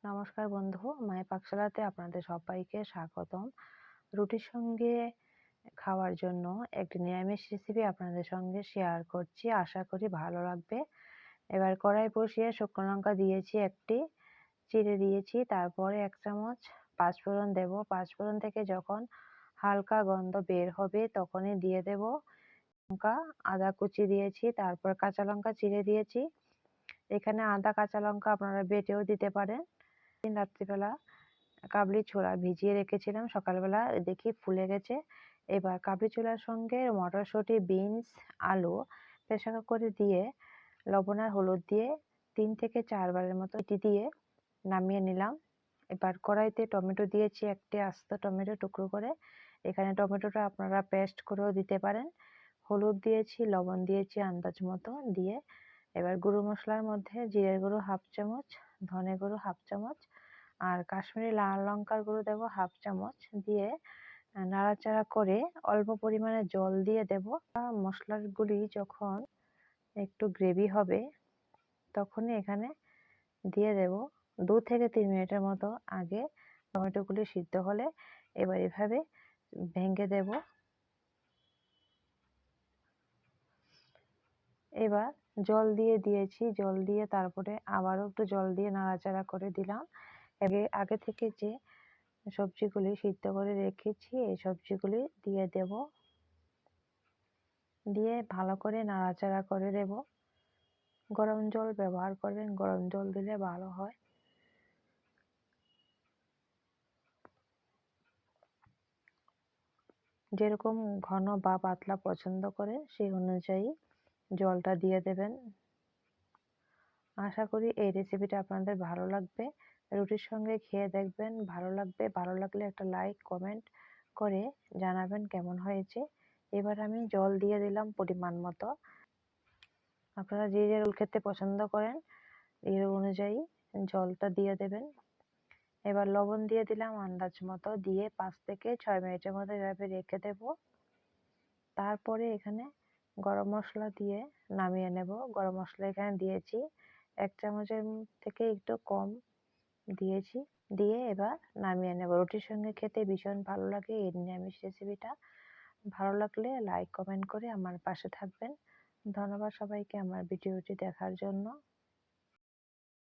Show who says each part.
Speaker 1: নমস্কার বন্ধু, মায়ের পাকশালাতে আপনাদের সবাইকে স্বাগতম। রুটির সঙ্গে খাওয়ার জন্য একটি নিরামিষ রেসিপি আপনাদের সঙ্গে শেয়ার করছি, আশা করি ভালো লাগবে। এবার কড়াই বসিয়ে শুকনো লঙ্কা দিয়েছি একটি, চিড়ে দিয়েছি, তারপরে 1 চামচ পাঁচফোড়ন দেব। পাঁচফোড়ন থেকে যখন হালকা গন্ধ বের হবে তখনই দিয়ে দেব লঙ্কা, আদা কুচি দিয়েছি, তারপর কাঁচা লঙ্কা চিড়ে দিয়েছি। এখানে আদা কাঁচা লঙ্কা আপনারা বেটেও দিতে পারেন। রাত্রিবেলা কাবলি ছোলা ভিজিয়ে রেখেছিলাম, সকালবেলা দেখি ফুলে গেছে। এবার কাবলি ছোলার সঙ্গে মটরশুঁটি, বিনস, আলু প্রেসার কুকারে দিয়ে লবণ আর হলুদ দিয়ে 3 থেকে 4 বারের মতো এটি দিয়ে নামিয়ে নিলাম। এবার কড়াইতে টমেটো দিয়েছি, একটি আস্ত টমেটো টুকরো করে। এখানে টমেটোটা আপনারা পেস্ট করেও দিতে পারেন। হলুদ দিয়েছি, লবণ দিয়েছি আন্দাজ মতো দিয়ে এবার গুঁড়ো মশলার মধ্যে জিরের গুঁড়ো 1/2 চামচ, ধনে গুঁড়ো 1/2 চামচ আর কাশ্মীরি লাল লঙ্কার গুঁড়ো দেব 1/2 চামচ দিয়ে নাড়াচাড়া করে অল্প পরিমাণে জল দিয়ে দেব। মশলাগুলি যখন একটু গ্রেভি হবে তখনই এখানে দিয়ে দেব 2 থেকে 3 মিনিটের মতো আগে টমেটোগুলি সিদ্ধ হলে এবার এভাবে ভেঙে দেব। এবার জল দিয়ে দিয়েছি, জল দিয়ে তারপরে আবারও একটু জল দিয়ে নাড়াচাড়া করে দিলাম। আগে থেকে যে সবজিগুলি সিদ্ধ করে রেখেছি এই সবজিগুলি দিয়ে দেব, দিয়ে ভালো করে নাড়াচাড়া করে দেব। গরম জল ব্যবহার করবেন, গরম জল দিলে ভালো হয়। যেরকম ঘন বা পাতলা পছন্দ করেন সেই অনুযায়ী জলটা দিয়ে দেবেন। আশা করি এই রেসিপিটা আপনাদের ভালো লাগবে। রুটির সঙ্গে খেয়ে দেখবেন, ভালো লাগবে। ভালো লাগলে একটা লাইক কমেন্ট করে জানাবেন কেমন হয়েছে। এবার আমি জল দিয়ে দিলাম পরিমাণ মতো। আপনারা যে যে রোল খেতে পছন্দ করেন এর অনুযায়ী জলটা দিয়ে দেবেন। এবার লবণ দিয়ে দিলাম আন্দাজ মতো, দিয়ে 5 থেকে 6 মিনিটের মতো এভাবে রেখে দেব। তারপরে এখানে গরম মশলা দিয়ে নামিয়ে নেব। গরম মশলা এখানে দিয়েছি 1 চামচের থেকে একটু কম দিয়েছি, দিয়ে এবার নামিয়ে নেব। রুটির সঙ্গে খেতে ভীষণ ভালো লাগে এই নিরামিষ রেসিপিটা। ভালো লাগলে লাইক কমেন্ট করে আমার পাশে থাকবেন। ধন্যবাদ সবাইকে আমার ভিডিওটি দেখার জন্য।